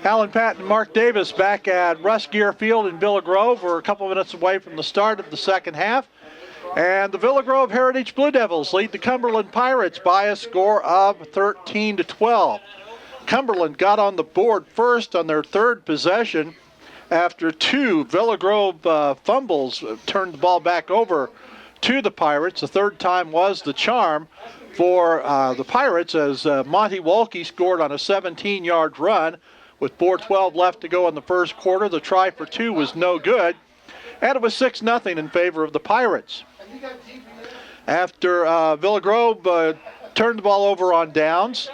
Alan Patton and Mark Davis back at Russ Gear Field in Villa Grove. We're a couple minutes away from the start of the second half. And the Villa Grove Heritage Blue Devils lead the Cumberland Pirates by a score of 13-12. Cumberland got on the board first on their third possession after two Villa Grove fumbles turned the ball back over to the Pirates. The third time was the charm for the Pirates as Monty Walke scored on a 17-yard run with 4:12 left to go in the first quarter. The try for two was no good, and it was 6-0 in favor of the Pirates. After Villa Grove turned the ball over on downs,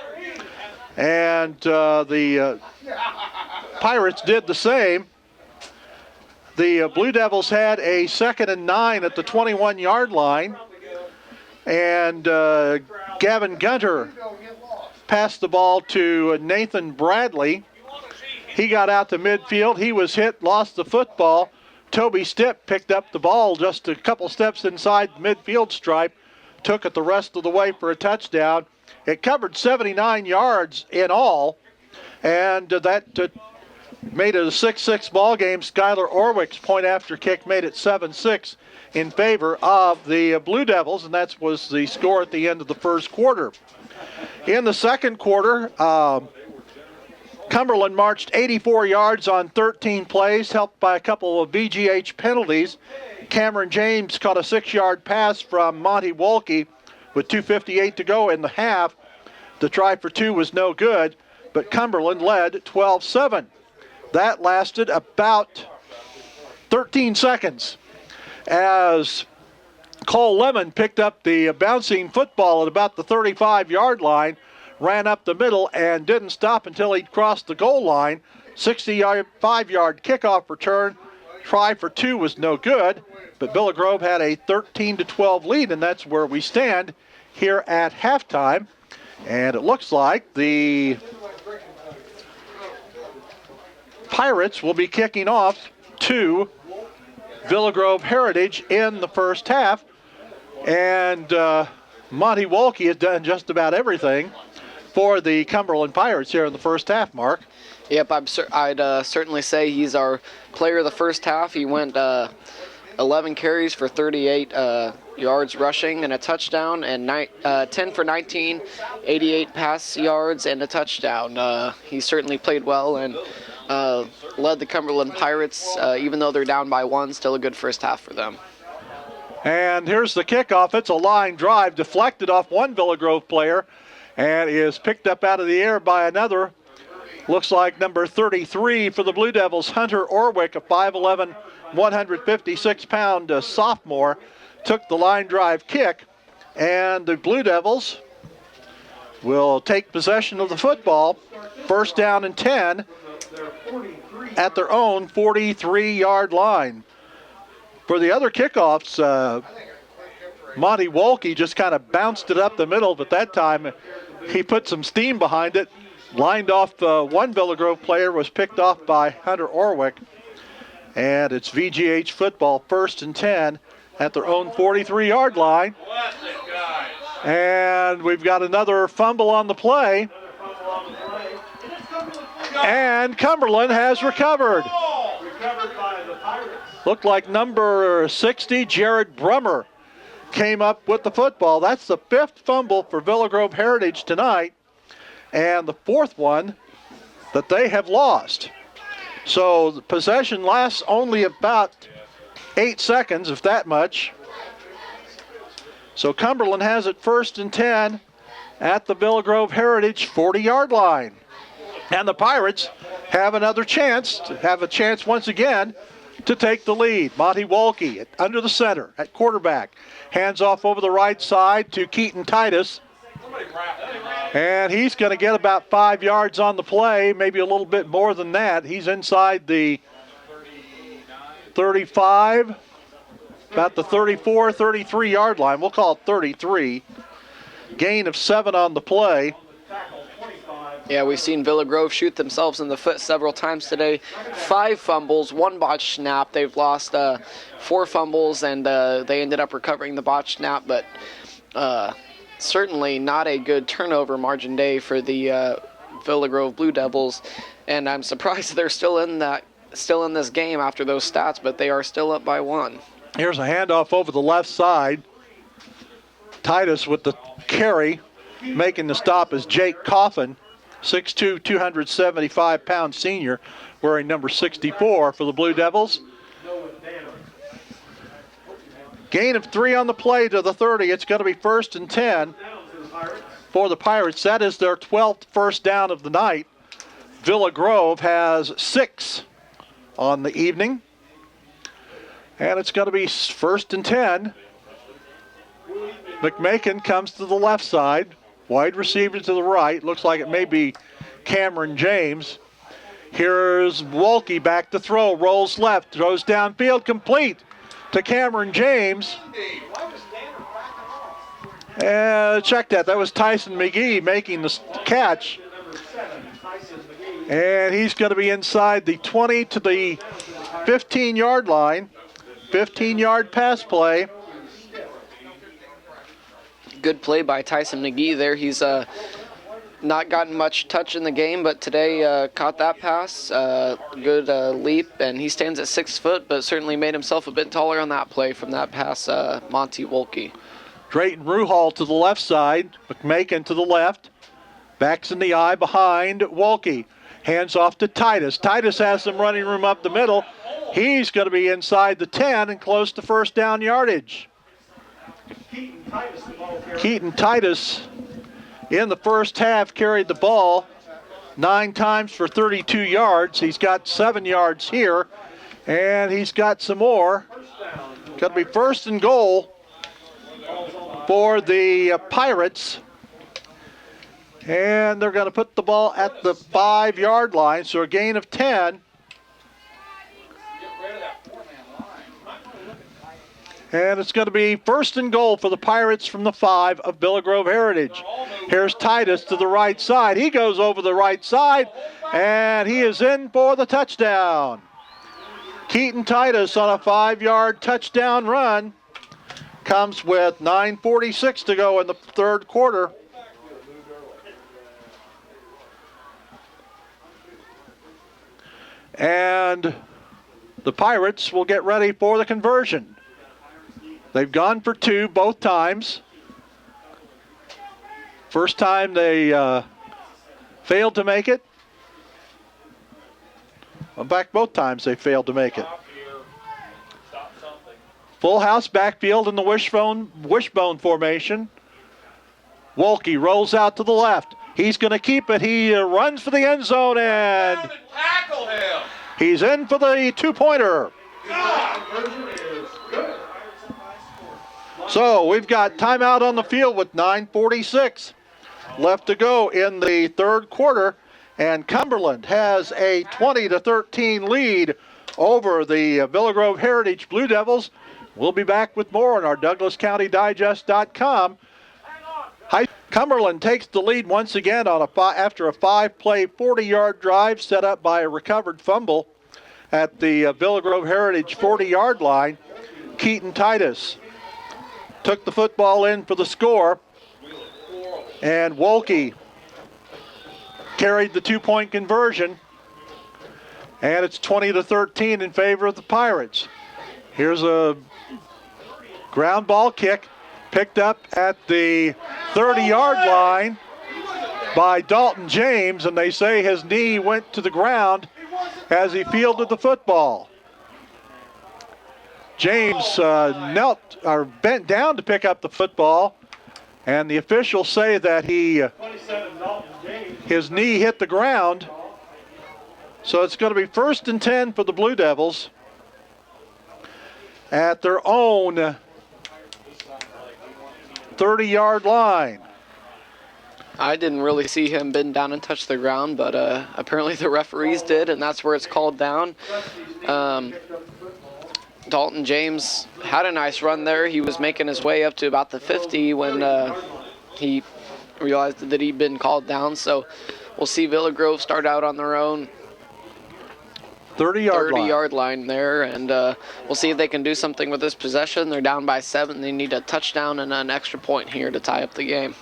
and the Pirates did the same, the Blue Devils had a 2nd and 9 at the 21-yard line, and Gavin Gunter passed the ball to Nathan Bradley. He got out to midfield. He was hit, lost the football. Toby Stipp picked up the ball just a couple steps inside the midfield stripe, took it the rest of the way for a touchdown. It covered 79 yards in all, and that made it a 6-6 ball game. Skylar Orwick's point after kick made it 7-6 in favor of the Blue Devils, and that was the score at the end of the first quarter. In the second quarter, Cumberland marched 84 yards on 13 plays, helped by a couple of VGH penalties. Cameron James caught a 6-yard pass from Monty Walke with 2:58 to go in the half. The try for two was no good, but Cumberland led 12-7. That lasted about 13 seconds as Cole Lemon picked up the bouncing football at about the 35-yard line, ran up the middle, and didn't stop until he'd crossed the goal line. 65-yard kickoff return. Try for two was no good, but Villa Grove had a 13-12 lead, and that's where we stand here at halftime. And it looks like the Pirates will be kicking off to Villa Grove Heritage in the first half. And Monty Walke has done just about everything for the Cumberland Pirates here in the first half, Mark. Yep, I'd certainly say he's our player of the first half. He went 11 carries for 38 yards rushing and a touchdown, and 10 for 19, 88 pass yards and a touchdown. He certainly played well and led the Cumberland Pirates, even though they're down by one. Still a good first half for them. And here's the kickoff. It's a line drive deflected off one Villa Grove player and is picked up out of the air by another. Looks like number 33 for the Blue Devils, Hunter Orwick, a 5'11", 156-pound sophomore, took the line drive kick, and the Blue Devils will take possession of the football. First down and 10 at their own 43-yard line. For the other kickoffs, Monty Walke just kind of bounced it up the middle, but that time he put some steam behind it. Lined off one Villa Grove player, was picked off by Hunter Orwick. And it's VGH football, 1st and 10 at their own 43-yard line. And we've got another fumble on the play. And Cumberland has recovered. Looked like number 60, Jared Brummer, came up with the football. That's the 5th fumble for Villa Grove Heritage tonight, and the 4th one that they have lost. So the possession lasts only about 8 seconds, if that much. So Cumberland has it 1st and 10 at the Villa Grove Heritage 40-yard line. And the Pirates have another chance, once again to take the lead. Monty Walke under the center at quarterback. Hands off over the right side to Keaton Titus. And he's going to get about 5 yards on the play, maybe a little bit more than that. He's inside the 35, about the 34, 33-yard line. We'll call it 33. Gain of 7 on the play. Yeah, we've seen Villa Grove shoot themselves in the foot several times today. 5 fumbles, 1 botched snap. They've lost 4 fumbles, and they ended up recovering the botched snap, but certainly not a good turnover margin day for the VillaGrove Blue Devils, and I'm surprised they're still in this game after those stats, but they are still up by 1. Here's a handoff over the left side. Titus with the carry. Making the stop is Jake Coffin, 6'2", 275-pound senior, wearing number 64 for the Blue Devils. Gain of 3 on the play to the 30. It's going to be 1st and 10 for the Pirates. That is their 12th first down of the night. Villa Grove has 6 on the evening. And it's going to be 1st and 10. McMakin comes to the left side. Wide receiver to the right. Looks like it may be Cameron James. Here's Wolke back to throw. Rolls left. Throws downfield. Complete to Cameron James. Check that. That was Tyson McGee making the catch. And he's going to be inside the 20 to the 15-yard line. 15-yard pass play. Good play by Tyson McGee there. He's not gotten much touch in the game, but today caught that pass. Good leap, and he stands at 6 foot, but certainly made himself a bit taller on that play from that pass, Monty Wolke. Drayton Ruhal to the left side. McMakin to the left. Backs in the eye behind Wolke. Hands off to Titus. Titus has some running room up the middle. He's going to be inside the 10 and close to first down yardage. Keaton Titus in the first half carried the ball 9 times for 32 yards. He's got 7 yards here, and he's got some more. Going to be 1st and goal for the Pirates. And they're going to put the ball at the 5-yard line, so a gain of 10. And it's going to be 1st and goal for the Pirates from the 5 of Villa Grove Heritage. Here's Titus to the right side. He goes over the right side, and he is in for the touchdown. Keaton Titus on a 5-yard touchdown run. Comes with 9:46 to go in the 3rd quarter. And the Pirates will get ready for the conversion. They've gone for 2 both times. First time they failed to make it. Well, back both times they failed to make it. Full house backfield in the wishbone formation. Wolke rolls out to the left. He's going to keep it. He runs for the end zone, and he's in for the 2-pointer. So we've got timeout on the field with 9:46 left to go in the 3rd quarter, and Cumberland has a 20-13 lead over the Villa Grove Heritage Blue Devils. We'll be back with more on our DouglasCountyDigest.com. Cumberland takes the lead once again on after a 5-play, 40-yard drive set up by a recovered fumble at the Villa Grove Heritage 40-yard line. Keaton Titus took the football in for the score, and Wolke carried the 2-point conversion, and it's 20-13 in favor of the Pirates. Here's a ground ball kick picked up at the 30-yard line by Dalton James, and they say his knee went to the ground as he fielded the football. James bent down to pick up the football, and the officials say that his knee hit the ground. So it's going to be 1st and 10 for the Blue Devils at their own 30-yard line. I didn't really see him bend down and touch the ground, but apparently the referees did, and that's where it's called down. Dalton James had a nice run there. He was making his way up to about the 50 when he realized that he'd been called down. So we'll see Villa Grove start out on their own 30-yard line there, and we'll see if they can do something with this possession. They're down by 7. They need a touchdown and an extra point here to tie up the game.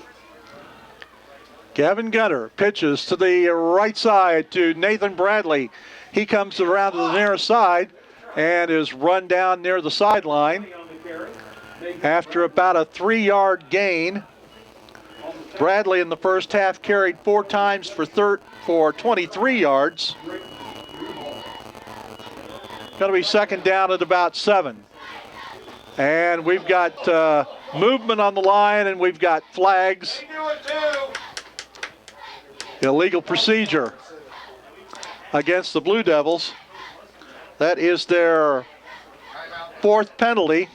Gavin Gunter pitches to the right side to Nathan Bradley. He comes around to the near side and is run down near the sideline after about a 3-yard gain. Bradley in the first half carried 4 times for 23 yards. Going to be second down at about 7. And we've got movement on the line, and we've got flags. Illegal procedure against the Blue Devils. That is their 4th penalty.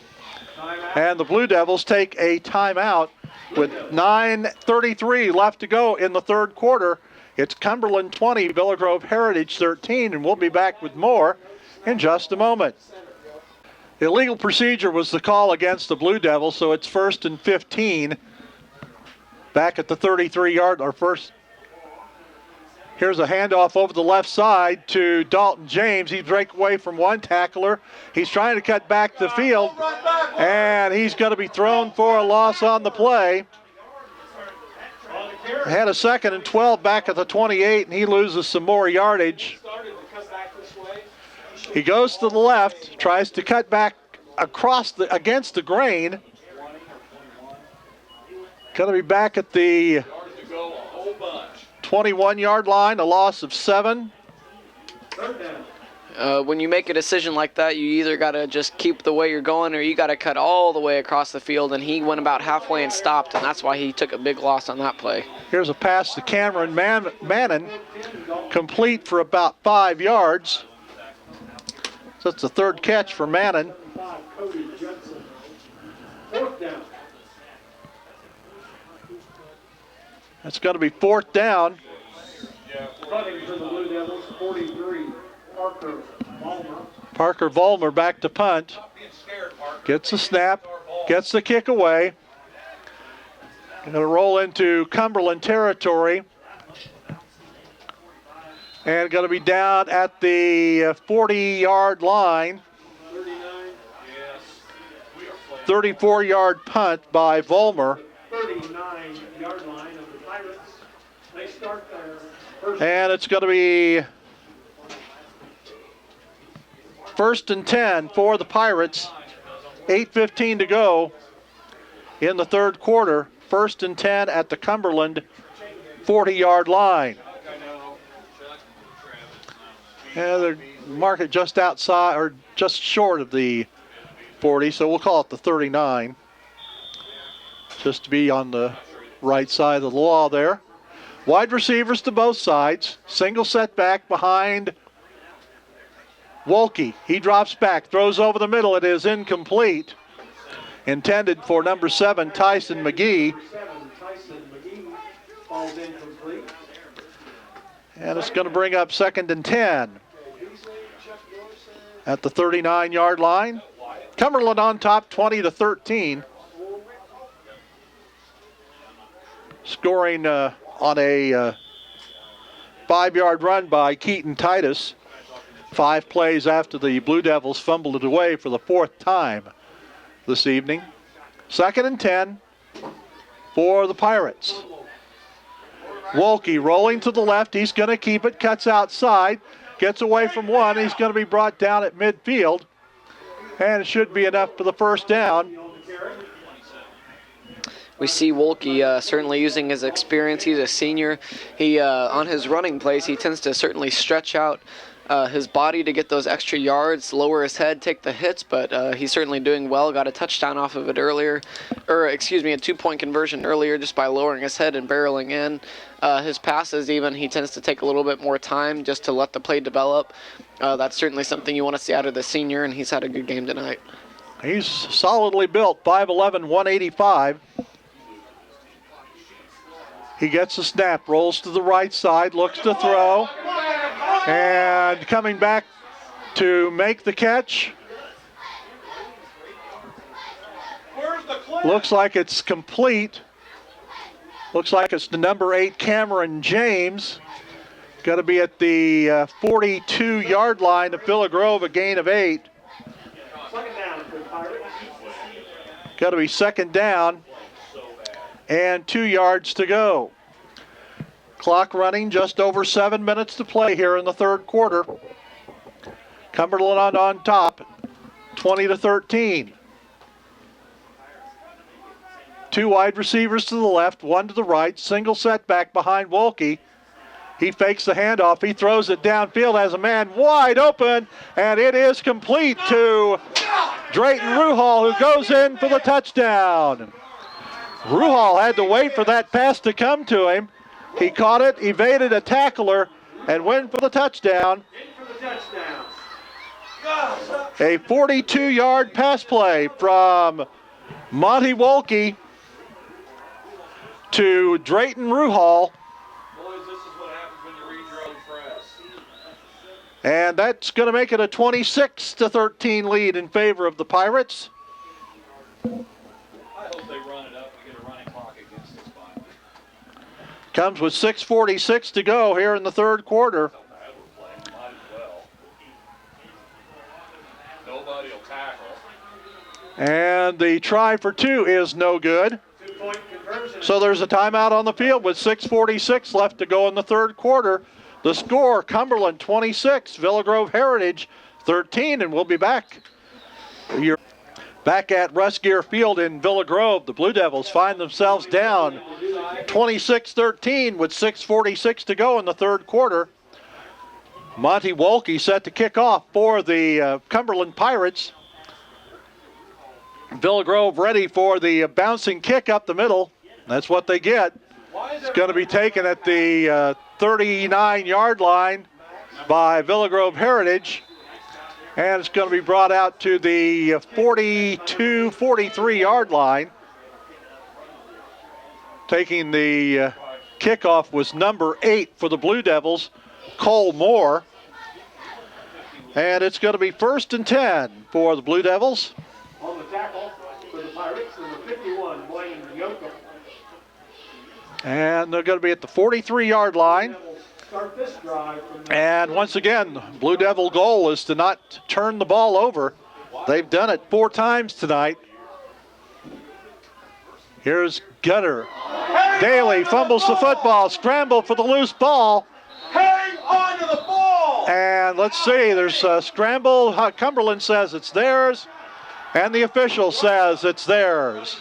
And the Blue Devils take a timeout with 9:33 left to go in the third quarter. It's Cumberland 20, Villa Grove Heritage 13, and we'll be back with more in just a moment. Illegal procedure was the call against the Blue Devils, so it's 1st and 15 back at the 33-yard or first. Here's a handoff over the left side to Dalton James. He breaks away from one tackler. He's trying to cut back the field, and he's going to be thrown for a loss on the play. Had a 2nd and 12 back at the 28, and he loses some more yardage. He goes to the left, tries to cut back against the grain. Going to be back at the 21-yard line, a loss of 7. When you make a decision like that, you either got to just keep the way you're going or you got to cut all the way across the field, and he went about halfway and stopped, and that's why he took a big loss on that play. Here's a pass to Cameron Mannon, complete for about 5 yards. So it's the 3rd catch for Mannon. That's going to be 4th down. Parker Vollmer back to punt. Gets the snap, gets the kick away. Going to roll into Cumberland territory. And going to be down at the 40-yard line. 34-yard punt by Vollmer. 39-yard line of the Pirates. They start there. And it's going to be 1st and 10 for the Pirates. 8:15 to go in the third quarter. 1st and 10 at the Cumberland 40-yard line. Yeah, they mark it just outside or just short of the 40, so we'll call it the 39. Just to be on the right side of the law there. Wide receivers to both sides. Single setback behind Wolke. He drops back, throws over the middle. It is incomplete. Intended for number 7, Tyson McGee. And it's going to bring up 2nd and 10 at the 39-yard line. Cumberland on top, 20-13. Scoring on a 5-yard run by Keaton Titus. 5 plays after the Blue Devils fumbled it away for the 4th time this evening. 2nd and 10 for the Pirates. Wolke rolling to the left. He's going to keep it. Cuts outside. Gets away from one. He's going to be brought down at midfield. And it should be enough for the 1st down. We see Wolke certainly using his experience. He's a senior. He on his running plays, he tends to certainly stretch out his body to get those extra yards, lower his head, take the hits, but he's certainly doing well. Got a touchdown off of it earlier, or excuse me, a 2-point conversion earlier just by lowering his head and barreling in. His passes even, he tends to take a little bit more time just to let the play develop. That's certainly something you want to see out of the senior, and he's had a good game tonight. He's solidly built, 5'11", 185. He gets a snap, rolls to the right side, looks to throw, and coming back to make the catch. Looks like it's complete. Looks like it's the number 8, Cameron James. Got to be at the 42-yard line of Villa Grove, a gain of 8. Got to be 2nd down and 2 yards to go. Clock running, just over 7 minutes to play here in the third quarter. Cumberland on top, 20-13. Two wide receivers to the left, one to the right. Single setback behind Wolke. He fakes the handoff. He throws it downfield, has a man wide open, and it is complete to Drayton Ruhal, who goes in for the touchdown. Ruhal had to wait for that pass to come to him. He caught it, evaded a tackler, and went for the touchdown. A 42-yard pass play from Monty Wolke to Drayton Ruhal. Boys, this is what happens when you read your own press. And that's going to make it a 26-13 lead in favor of the Pirates. I hope they run it up and get a running clock against this final. Comes with 6:46 to go here in the third quarter. Might as well. Nobody will tackle. And the try for two is no good. Two-point conversion. So there's a timeout on the field with 6:46 left to go in the third quarter. The score, Cumberland 26, Villa Grove Heritage 13, and we'll be back. You're back at Russ Gear Field in Villa Grove. The Blue Devils find themselves down 26-13 with 6:46 to go in the third quarter. Monty Wolke set to kick off for the Cumberland Pirates. Villa Grove ready for the bouncing kick up the middle. That's what they get. It's going to be taken at the 39-yard line by Villa Grove Heritage. And it's going to be brought out to the 43-yard line. Taking the kickoff was number 8 for the Blue Devils, Cole Moore. And it's going to be 1st and 10 for the Blue Devils. On the tackle for the Pirates, number 51, Blaine Yoakum. And they're going to be at the 43-yard line. Start this drive from the And once again, Blue Devil goal is to not turn the ball over. They've done it 4 times tonight. Here's Gunner. Daly fumbles the football, scramble for the loose ball. hang on to the ball. And let's see, there's a scramble. Cumberland says it's theirs, and the official says it's theirs.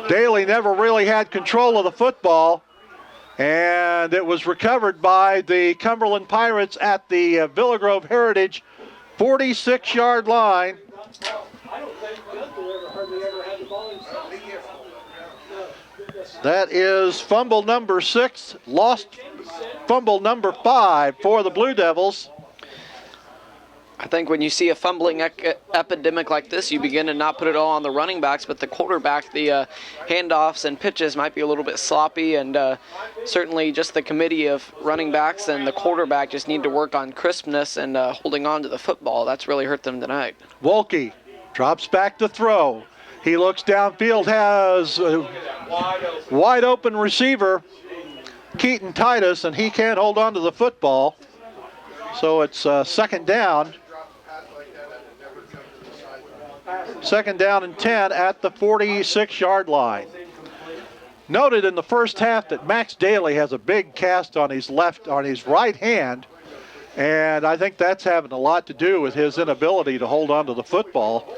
Daly never really had control of the football, and it was recovered by the Cumberland Pirates at the Villa Grove Heritage 46-yard line. I don't think Gunther hardly ever had the ball himself. That is fumble number 6, lost fumble number 5 for the Blue Devils. I think when you see a fumbling epidemic like this, you begin to not put it all on the running backs, but the quarterback, the handoffs and pitches might be a little bit sloppy, and certainly just the committee of running backs and the quarterback just need to work on crispness and holding on to the football. That's really hurt them tonight. Wolke drops back to throw. He looks downfield, has a wide open receiver, Keaton Titus, and he can't hold on to the football. So it's second down. Second down and 10 at the 46-yard line. Noted in the first half that Max Daly has a big cast on his right hand, and I think that's having a lot to do with his inability to hold on to the football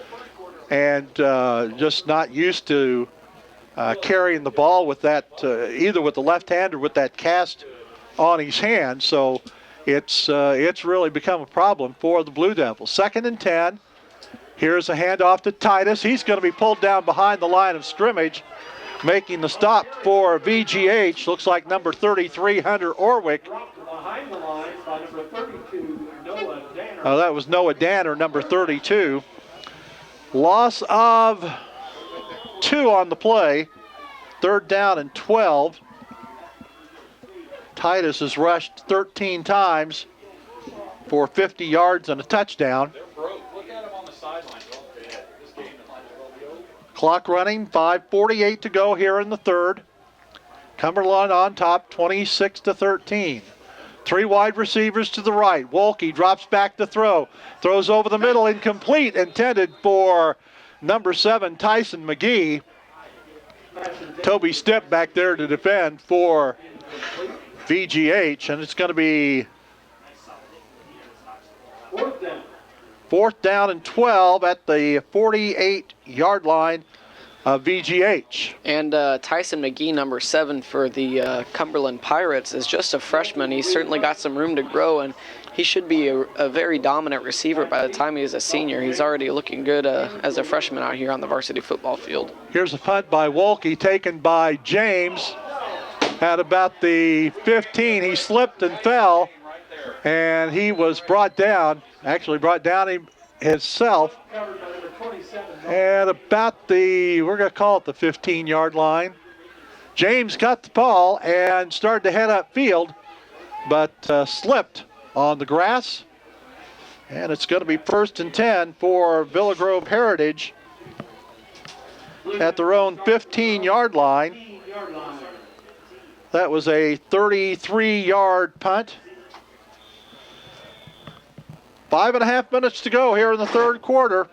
and just not used to carrying the ball with that, either with the left hand or with that cast on his hand. So it's really become a problem for the Blue Devils. Second and 10. Here's a handoff to Titus. He's going to be pulled down behind the line of scrimmage, making the stop for VGH. Looks like number 33, Hunter Orwick. Behind the line by number 32, Noah Danner. Oh, that was Noah Danner, number 32. Loss of 2 on the play. Third down and 12. Titus has rushed 13 times for 50 yards and a touchdown. Look at him on the sideline. This game Clock running, 5:48 to go here in the third. Cumberland on top, 26-13. 3 wide receivers to the right. Wolke drops back to throw. Throws over the middle, incomplete, intended for number 7, Tyson McGee. Toby Stipp back there to defend for VGH, and it's going to be fourth down and 12 at the 48-yard line of VGH. And Tyson McGee, number 7 for the Cumberland Pirates, is just a freshman. He's certainly got some room to grow, and he should be a very dominant receiver by the time he is a senior. He's already looking good as a freshman out here on the varsity football field. Here's a punt by Wolke, taken by James at about the 15. He slipped and fell, and he was brought down, actually brought down himself at about the, we're going to call it the 15-yard line. James got the ball and started to head upfield, but slipped on the grass. And it's going to be 1st and 10 for Villa Grove Heritage at their own 15-yard line. That was a 33-yard punt. 5.5 minutes to go here in the third quarter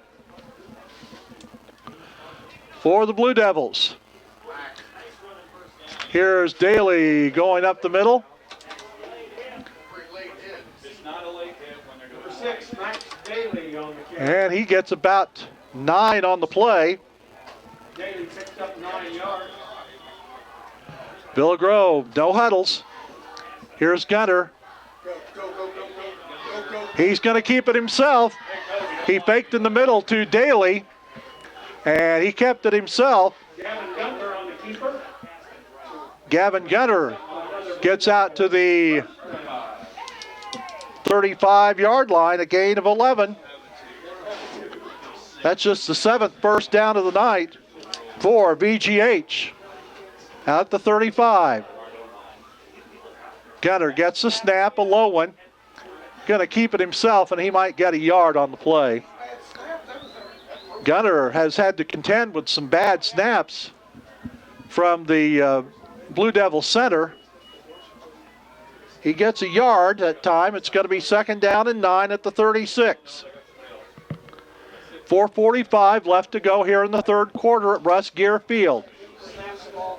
for the Blue Devils. Here's Daly going up the middle. And he gets about 9 on the play. Daly picked up 9 yards. Villa Grove, no huddles. Here's Gunter. He's going to keep it himself. He faked in the middle to Daly, and he kept it himself. Gavin Gunter on the keeper. Gavin Gunter gets out to the 35-yard line, a gain of 11. That's just the 7th first down of the night for VGH. Out the 35. Gunter gets the snap, a low one. Going to keep it himself, and he might get a yard on the play. Gunter has had to contend with some bad snaps from the Blue Devil center. He gets a yard that time. It's going to be 2nd down and 9 at the 36. 4:45 left to go here in the third quarter at Russ Gear Field.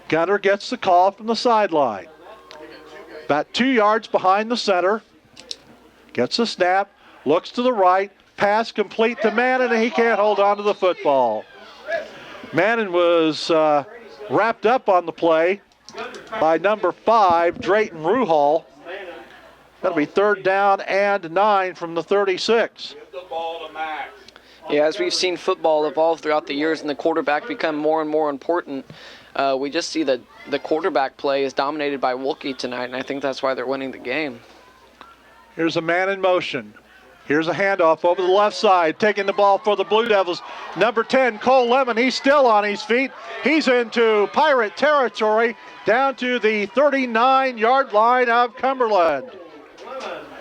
Gunter gets the call from the sideline. About 2 yards behind the center. Gets the snap, looks to the right, pass complete to Mannon, and he can't hold on to the football. Mannon was wrapped up on the play by number 5, Drayton Ruhal. That'll be 3rd down and 9 from the 36. Yeah, as we've seen football evolve throughout the years and the quarterback become more and more important, we just see that the quarterback play is dominated by Wolke tonight, and I think that's why they're winning the game. Here's a man in motion. Here's a handoff over the left side, taking the ball for the Blue Devils. Number 10, Cole Lemon, he's still on his feet. He's into Pirate territory, down to the 39-yard line of Cumberland.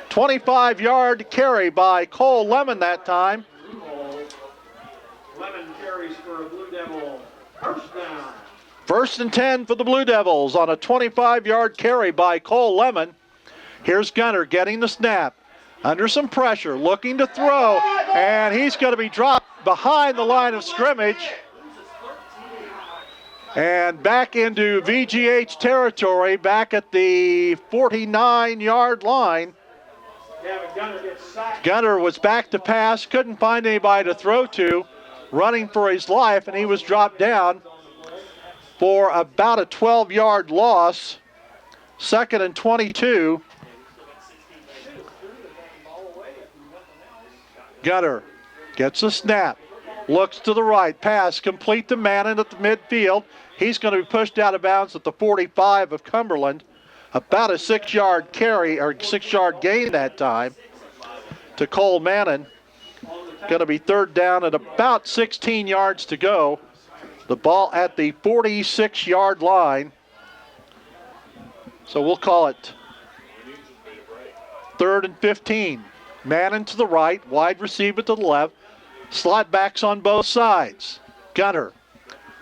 25-yard carry by Cole Lemon that time. Lemon carries for a Blue Devil. 1st down. 1st and 10 for the Blue Devils on a 25-yard carry by Cole Lemon. Here's Gunter getting the snap. Under some pressure, looking to throw, and he's going to be dropped behind the line of scrimmage. And back into VGH territory, back at the 49-yard line. Gunter was back to pass, couldn't find anybody to throw to, running for his life, and he was dropped down for about a 12-yard loss. 2nd and 22. Gunter gets a snap, looks to the right, pass complete to Mannon at the midfield. He's going to be pushed out of bounds at the 45 of Cumberland. About a 6-yard carry, or 6-yard gain that time to Cole Mannon. Going to be 3rd down at about 16 yards to go. The ball at the 46-yard line. So we'll call it 3rd and 15. Mannon to the right, wide receiver to the left. Slot backs on both sides. Gunter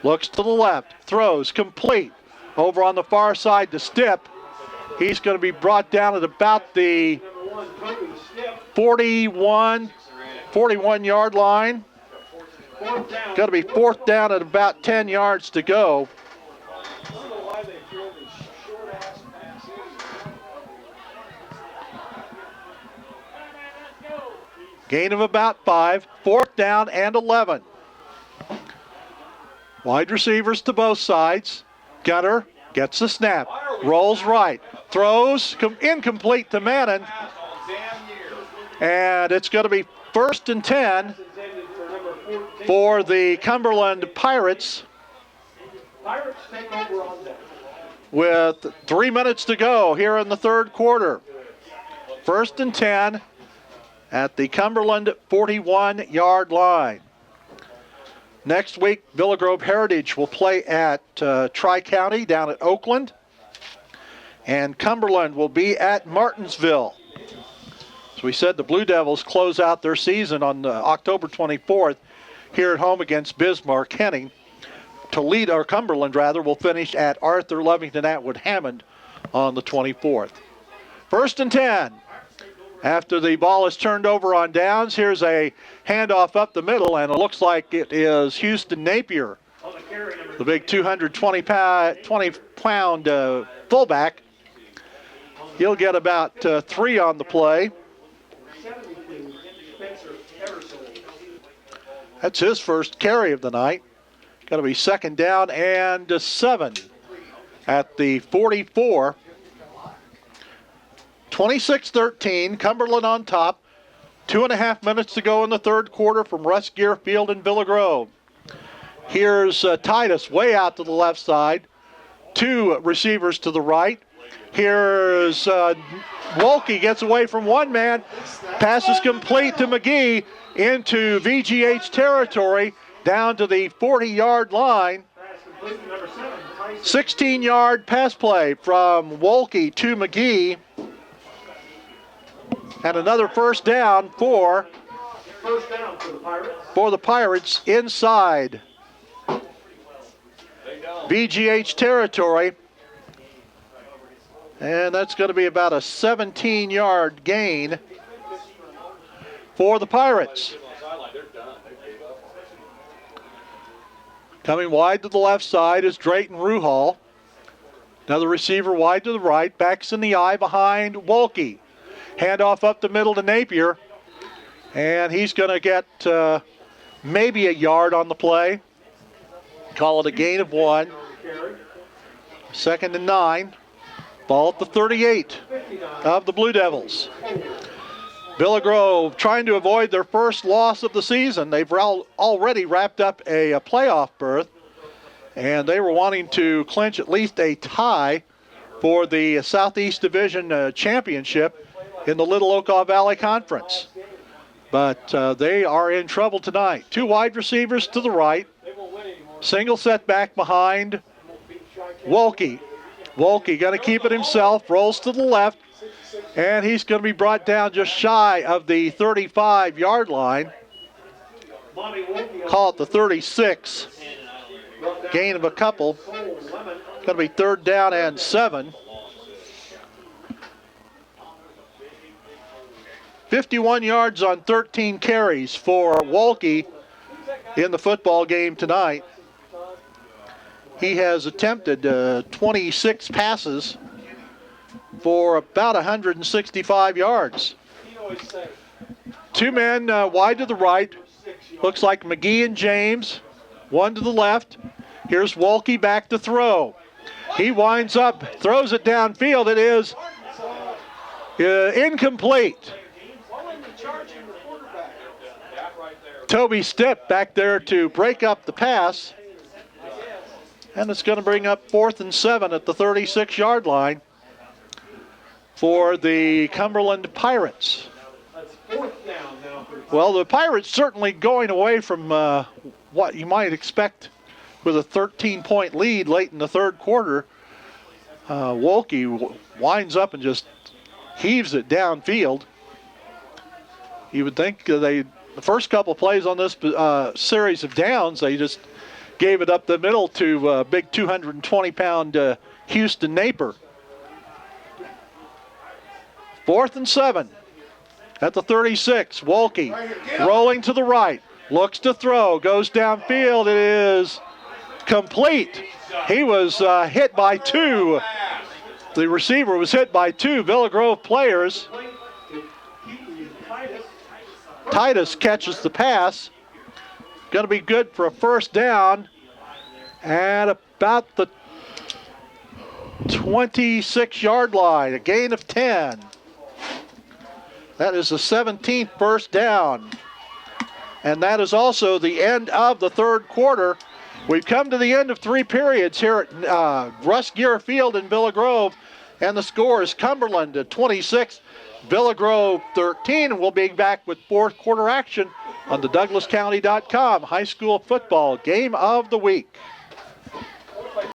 looks to the left, throws complete. Over on the far side to Stipp. He's going to be brought down at about the 41-yard line. Going to be 4th down at about 10 yards to go. Gain of about 5. 4th down and 11. Wide receivers to both sides. Gunner gets the snap. Rolls right. Throws incomplete to Mannon. And it's going to be 1st and 10 for the Cumberland Pirates. Pirates take over on deck. With 3 minutes to go here in the third quarter. 1st and 10 at the Cumberland 41-yard line. Next week, Villa Grove Heritage will play at Tri-County down at Oakland. And Cumberland will be at Martinsville. As we said, the Blue Devils close out their season on October 24th here at home against Bismarck Henning. Toledo, or Cumberland rather, will finish at Arthur Lovington Atwood Hammond on the 24th. 1st and 10. After the ball is turned over on downs, here's a handoff up the middle, and it looks like it is Houston Napier, the big 220-pound fullback. He'll get about 3 on the play. That's his first carry of the night. Going to be 2nd down and 7 at the 44. 26-13, Cumberland on top. 2.5 minutes to go in the third quarter from Russ Gear Field in Villa Grove. Here's Titus way out to the left side. 2 receivers to the right. Here's Wolke, gets away from one man. Pass is complete to McGee into VGH territory down to the 40-yard line. 16-yard pass play from Wolke to McGee. And another 1st down for the Pirates inside VGH territory. And that's going to be about a 17-yard gain for the Pirates. Coming wide to the left side is Drayton Ruhal. Another receiver wide to the right. Backs in the eye behind Wolke. Handoff up the middle to Napier. And he's going to get maybe a yard on the play. Call it a gain of 1. 2nd and 9. Ball at the 38 of the Blue Devils. Villa Grove trying to avoid their first loss of the season. They've already wrapped up a playoff berth, and they were wanting to clinch at least a tie for the Southeast Division Championship in the Little Okaw Valley Conference. But they are in trouble tonight. 2 wide receivers to the right. Single setback behind Wolke. Wolke going to keep it himself, rolls to the left, and he's going to be brought down just shy of the 35-yard line. Call it the 36. Gain of a couple. Going to be 3rd down and 7. 51 yards on 13 carries for Wolke in the football game tonight. He has attempted 26 passes for about 165 yards. 2 men wide to the right. Looks like McGee and James. 1 to the left. Here's Wolke back to throw. He winds up, throws it downfield. It is incomplete. Toby Stipp back there to break up the pass. And it's going to bring up 4th and 7 at the 36-yard line for the Cumberland Pirates. Well, the Pirates certainly going away from what you might expect with a 13-point lead late in the third quarter. Wolke winds up and just heaves it downfield. You would think the first couple plays on this series of downs, they just gave it up the middle to big 220-pound Houston Napier. 4th and 7 at the 36. Wolke rolling to the right, looks to throw, goes downfield. It is complete. He was hit by 2. The receiver was hit by 2 Villa Grove players. Titus catches the pass. Going to be good for a first down at about the 26-yard line, a gain of 10. That is the 17th first down. And that is also the end of the third quarter. We've come to the end of 3 periods here at Russ Gear Field in Villa Grove. And the score is Cumberland at 26, Villa Grove 13. And we'll be back with fourth quarter action on the DouglasCounty.com High School Football Game of the Week.